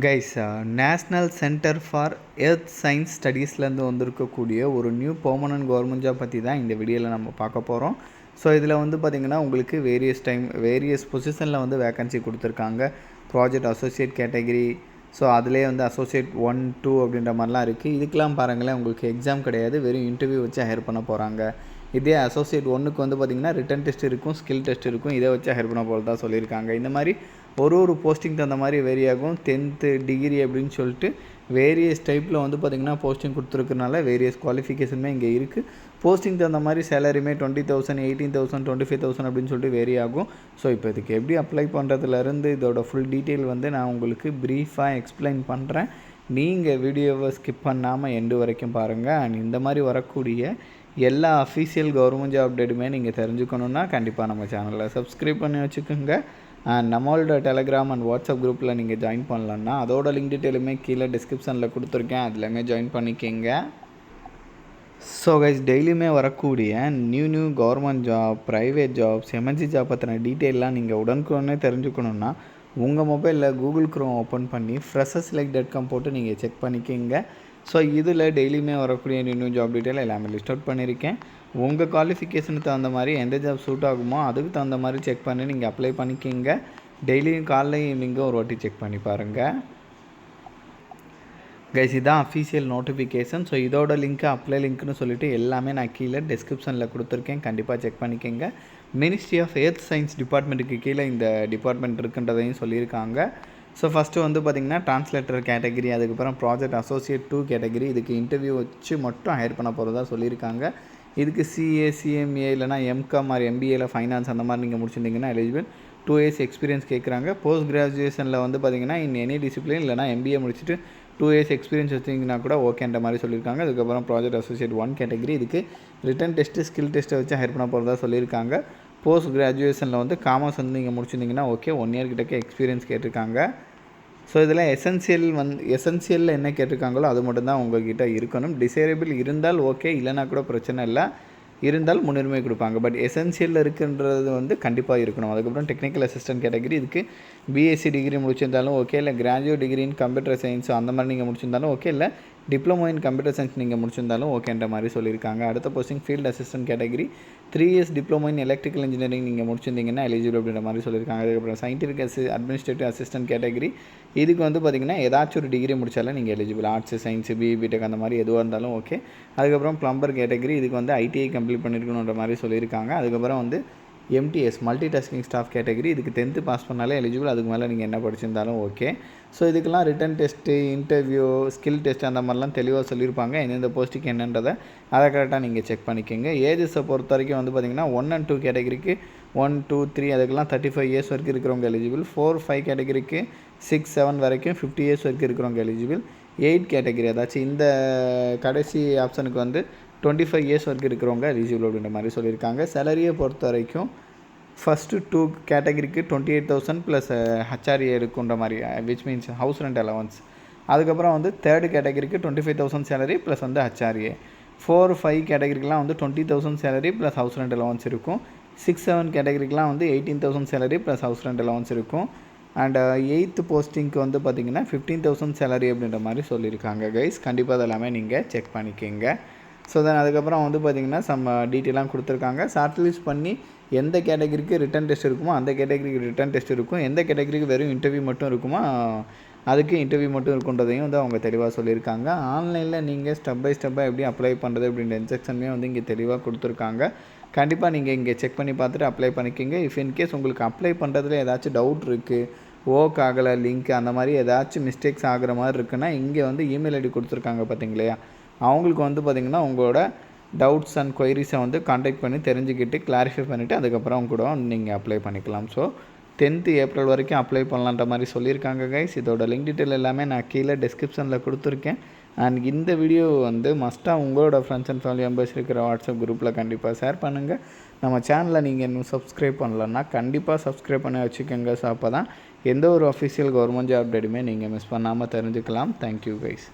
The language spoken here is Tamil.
Guys, national center for earth science ஸ்டடீஸ்லேருந்து வந்திருக்கக்கூடிய ஒரு நியூ பெர்மனன்ட் கவர்மெண்ட் ஜாப் பற்றி தான் இந்த வீடியோவில் நம்ம பார்க்க போகிறோம். ஸோ இதில் வந்து பார்த்திங்கன்னா உங்களுக்கு வேரியஸ் பொசிஷனில் வந்து வேக்கன்சி கொடுத்துருக்காங்க. ப்ராஜெக்ட் அசோசியேட் கேட்டகிரி, ஸோ அதிலே வந்து அசோசியேட் 1, 2 அப்படின்ற மாதிரிலாம் இருக்குது. இதுக்கெலாம் பாருங்களேன், உங்களுக்கு எக்ஸாம் கிடையாது, வெறும் இன்டர்வியூ வச்சு ஹையர் பண்ண போகிறாங்க. இதே அசோசியேட் 1க்கு வந்து பார்த்திங்கன்னா ரிட்டன் டெஸ்ட் இருக்கும், ஸ்கில் டெஸ்ட் இருக்கும், இதை வச்சு ஹையர் பண்ண போகிறது தான் சொல்லியிருக்காங்க. இந்த மாதிரி ஒரு போஸ்டிங் தகுந்த மாதிரி வேரி ஆகும். 10th டிகிரி அப்படின்னு சொல்லிட்டு வேரியஸ் டைப்பில் வந்து பார்த்திங்கன்னா போஸ்டிங் கொடுத்துருக்கனால வேரியஸ் குவாலிஃபிகேஷனுமே இங்கே இருக்குது. போஸ்டிங் தகுந்த மாதிரி சேலரியுமே 20,000, 18,000, 25,000 அப்படின்னு சொல்லிட்டு வேரி ஆகும். ஸோ இப்போ இதுக்கு எப்படி அப்ளை பண்ணுறதுலேருந்து இதோட ஃபுல் டீட்டெயில் வந்து நான் உங்களுக்கு ப்ரீஃபாக எக்ஸ்பிளைன் பண்ணுறேன். நீங்கள் வீடியோவை ஸ்கிப் பண்ணாமல் எண்டு வரைக்கும் பாருங்கள். அண்ட் இந்த மாதிரி வரக்கூடிய எல்லா அஃபீஷியல் கவர்மெண்ட் ஜாப் அப்டேட்டுமே நீங்கள் தெரிஞ்சுக்கணுன்னா கண்டிப்பாக நம்ம சேனலில் சப்ஸ்கிரைப் பண்ணி வச்சுக்கோங்க. அண்ட் நம்மளோட டெலகிராம் அண்ட் வாட்ஸ்அப் குரூப்பில் நீங்கள் ஜாயின் பண்ணலான்னா அதோட லிங்க் டீட்டெயிலுமே கீழே டிஸ்கிரிப்ஷனில் கொடுத்துருக்கேன், அதுலேயுமே ஜாயின் பண்ணிக்கிங்க. ஸோ கைஸ், டெய்லியுமே வரக்கூடிய new government job, private jobs, MNC job பற்றின டீட்டெயிலாம் நீங்கள் உடனுக்குடனே தெரிஞ்சுக்கணுன்னா உங்கள் மொபைலில் கூகுள் க்ரோம் ஓப்பன் பண்ணி freshers.com போட்டு நீங்கள் செக் பண்ணிக்கிங்க. ஸோ இதில் டெய்லியுமே வரக்கூடிய நியூ ஜாப் டீட்டெயில் எல்லாமே லிஸ்ட் அவுட் பண்ணியிருக்கேன். உங்கள் குவாலிஃபிகேஷனுக்கு தகுந்த மாதிரி எந்த ஜாப் சூட் ஆகுமோ அதுக்கு தகுந்த மாதிரி செக் பண்ணி நீங்கள் அப்ளை பண்ணிக்கிங்க. டெய்லியும் காலையில் ஈவினிங்கும் ஒரு வாட்டி செக் பண்ணி பாருங்கள். கைஸ், இதுதான் அஃபீஷியல் நோட்டிஃபிகேஷன். ஸோ இதோட லிங்க்கு, அப்ளை லிங்க்னு சொல்லிவிட்டு எல்லாமே நான் கீழே டிஸ்கிரிப்ஷனில் கொடுத்துருக்கேன், கண்டிப்பாக செக் பண்ணிக்கோங்க. மினிஸ்ட்ரி ஆஃப் எர்த் சயின்ஸ் டிபார்ட்மெண்ட்டுக்கு கீழே இந்த டிபார்ட்மெண்ட் இருக்குன்றதையும் சொல்லியிருக்காங்க. ஸோ ஃபஸ்ட்டு வந்து பார்த்திங்கன்னா டிரான்ஸ்லேட்டர் கேட்டகிரி, அதுக்கப்புறம் ப்ராஜெக்ட் அசோசியேட் 2 கேட்டகிரி, இதுக்கு இன்டர்வியூ வச்சு மட்டும் ஹையர் பண்ண போகிறதா சொல்லியிருக்காங்க. இதுக்கு சிஏ, சிஎம்ஏ இல்லைனா எம்காம் ஆர் எம்பிஏல ஃபைனான்ஸ் அந்த மாதிரி நீங்கள் முடிச்சிருந்தீங்கன்னா எலிஜிபிள். 2 years எக்ஸ்பீரியன்ஸ் கேட்குறாங்க. போஸ்ட் கிராஜுவேஷனில் வந்து பார்த்திங்கன்னா எனி டிசிப்ளின் இல்லைனா எம்பிஏ முடிச்சுட்டு 2 years எக்ஸ்பீரியன்ஸ் வச்சிங்கன்னா கூட ஓகேன்ற மாதிரி சொல்லியிருக்காங்க. அதுக்கப்புறம் ப்ராஜெக்ட் அசோசியேட் 1 கேட்டகிரி, இதுக்கு ரிட்டன் டெஸ்ட்டு, ஸ்கில் டெஸ்ட்டை வச்சு ஹையர் பண்ண போகிறதா சொல்லியிருக்காங்க. போஸ்ட் கிராஜுவேஷனில் வந்து காமர்ஸ் வந்து நீங்கள் முடிச்சிருந்தீங்கன்னா ஓகே, 1 year கிட்டக்க எக்ஸ்பீரியன்ஸ் கேட்டிருக்காங்க. ஸோ இதில் எசென்சியலில் என்ன கேட்டிருக்காங்களோ அது மட்டும்தான் உங்கள்கிட்ட இருக்கணும். டிசைரபிள் இருந்தால் ஓகே, இல்லைனா கூட பிரச்சனை இல்லை, இருந்தால் முன்னுரிமை கொடுப்பாங்க. பட் எசென்சியலில் இருக்குன்றது வந்து கண்டிப்பாக இருக்கணும். அதுக்கப்புறம் டெக்னிக்கல் அசிஸ்டன்ட் கேட்டகிரி, இதுக்கு பிஎஸ்சி டிகிரி முடிச்சிருந்தாலும் ஓகே, இல்லை graduate degree in computer science அந்த மாதிரி நீங்கள் முடிச்சிருந்தாலும் ஓகே, இல்லை டிப்ளமோ இன் கம்ப்யூட்டர் சயின்ஸ் நீங்கள் முடிச்சிருந்தாலும் ஓகேன்ற மாதிரி சொல்லியிருக்காங்க. அடுத்த posting field assistant category, 3 years diploma in electrical engineering நீங்கள் முடிச்சிருந்தீங்கன்னா எலிஜிபிள் அப்படின்ற மாதிரி சொல்லியிருக்காங்க. அதுக்கப்புறம் சயின்டிஃபிக் அட்மினிஸ்ட்ரேட்டிவ் அசிஸ்டன்ட் கேட்டகிரி, இதுக்கு வந்து பார்த்திங்கன்னா ஏதாச்சும் ஒரு டிகிரி முடித்தாலும் நீங்கள் எலிஜிபிள். ஆர்ட்ஸ், சயின்ஸ், பிடெக் அந்த மாதிரி எதுவாக இருந்தாலும் ஓகே. அதுக்கப்புறம் ப்ளம்பர் கேட்டகிரி, இதுக்கு வந்து ஐடிஐ கம்ப்ளீட் பண்ணியிருக்கணுன்ற மாதிரி சொல்லியிருக்காங்க. அதுக்கப்புறம் வந்து MTS multi tasking staff category, இதுக்கு 10th பாஸ் பண்ணாலே எலிஜிபிள், அதுக்கு மேலே நீங்கள் என்ன படிச்சிருந்தாலும் ஓகே. ஸோ இதுக்கெல்லாம் written test, interview, skill test அந்த மாதிரிலாம் தெளிவாக சொல்லியிருப்பாங்க. எந்தெந்த போஸ்ட்டுக்கு என்னன்றதை அதை கரெக்டாக நீங்கள் செக் பண்ணிக்கோங்க. ஏஜஸை பொறுத்த வரைக்கும் வந்து பார்த்திங்கன்னா 1 and 2 கேட்டகிரிக்கு 1, 2, 3 அதுக்கெல்லாம் 35 years வரைக்கும் இருக்கிறவங்க எலிஜிபிள். 4, 5 கேட்டகிரிக்கு 6, 7 வரைக்கும் 50 years வரைக்கும் இருக்கிறவங்க எலிஜிபிள். 8 கேட்டகிரி, அதாச்சும் இந்த கடைசி ஆப்ஷனுக்கு வந்து 25 years வரைக்கும் இருக்கிறவங்க எலிஜிபிள் அப்படின்ற மாதிரி சொல்லியிருக்காங்க. சேலரியை பொறுத்த வரைக்கும் ஃபஸ்ட்டு 2 கேட்டகிரிக்கு 28,000 ப்ளஸ் ஹச்ஆர்ஏ இருக்குன்ற மாதிரி, which means house rent allowance. அதுக்கப்புறம் வந்து 3rd கேட்டகிரிக்கு 25,000 சேலரி ப்ளஸ் வந்து ஹச்ஆர்ஏ. 4, 5 கேட்டகிரிக்கெலாம் வந்து 20,000 salary plus house rent allowance இருக்கும். 6, 7 கேட்டகிரிக்கெலாம் வந்து 18,000 salary plus house rent allowance இருக்கும். அண்ட் 8th போஸ்டிங்க்கு வந்து பார்த்திங்கன்னா 15,000 சேலரி அப்படின்ற மாதிரி சொல்லியிருக்காங்க. கைஸ், கண்டிப்பாக அதெல்லாமே நீங்கள் செக் பண்ணிக்கோங்க. ஸோ தென் அதுக்கப்புறம் வந்து பார்த்திங்கன்னா டீட்டெயிலாக கொடுத்துருக்காங்க. ஷார்ட் லிஸ்ட் பண்ணி எந்த கேட்டகிரிக்கு ரிட்டன் டெஸ்ட் இருக்குமோ அந்த கேட்டகிரிக்கு ரிட்டன் டெஸ்ட் இருக்கும், எந்த கேட்டகிரிக்கு வெறும் இன்டர்வியூ மட்டும் இருக்குமோ அதுக்கு இன்டர்வியூ மட்டும் இருக்குன்றதையும் வந்து அவங்க தெளிவாக சொல்லியிருக்காங்க. ஆன்லைனில் நீங்கள் ஸ்டெப் பை ஸ்டெப்பாக எப்படி அப்ளை பண்ணுறது அப்படின்ற இன்ஸ்ட்ரக்ஷனுமே வந்து இங்கே தெளிவாக கொடுத்துருக்காங்க. கண்டிப்பாக நீங்கள் இங்கே செக் பண்ணி பார்த்துட்டு அப்ளை பண்ணிக்கோங்க. இஃப் இன்கேஸ் உங்களுக்கு அப்ளை பண்ணுறதுல ஏதாச்சும் டவுட் இருக்குது, ஒர்க் ஆகலை, லிங்க் அந்த மாதிரி ஏதாச்சும் மிஸ்டேக்ஸ் ஆகிற மாதிரி இருக்குன்னா இங்கே வந்து இமெயில் ஐடி கொடுத்துருக்காங்க பார்த்தீங்களா, அவங்களுக்கு வந்து பார்த்திங்கன்னா உங்களோட டவுட்ஸ் அண்ட் கொயரிஸை வந்து கான்டாக்ட் பண்ணி தெரிஞ்சுக்கிட்டு கிளாரிஃபை பண்ணிவிட்டு அதுக்கப்புறம் கூட நீங்கள் அப்ளை பண்ணிக்கலாம். ஸோ 10th April வரைக்கும் அப்ளை பண்ணலான்ற மாதிரி சொல்லியிருக்காங்க. கைஸ், இதோட லிங்க் டீட்டெயில் எல்லாமே நான் கீழே டிஸ்கிரிப்ஷனில் கொடுத்துருக்கேன். அண்ட் இந்த வீடியோ வந்து மஸ்ட்டாக உங்களோட ஃப்ரெண்ட்ஸ் அண்ட் ஃபேமிலி மெம்பர்ஸ் இருக்கிற வாட்ஸ்அப் குரூப்பில் கண்டிப்பாக ஷேர் பண்ணுங்கள். நம்ம சேனலை நீங்கள் இன்னும் சப்ஸ்கிரைப் பண்ணலன்னா கண்டிப்பாக சப்ஸ்கிரைப் பண்ணி வச்சுக்கோங்க. ஸோ அப்போ தான் எந்த ஒரு அஃபிஷியல் கவர்மெண்ட் ஜாப் அப்டேட்டுமே நீங்கள் மிஸ் பண்ணாமல் தெரிஞ்சுக்கலாம். Thank you guys.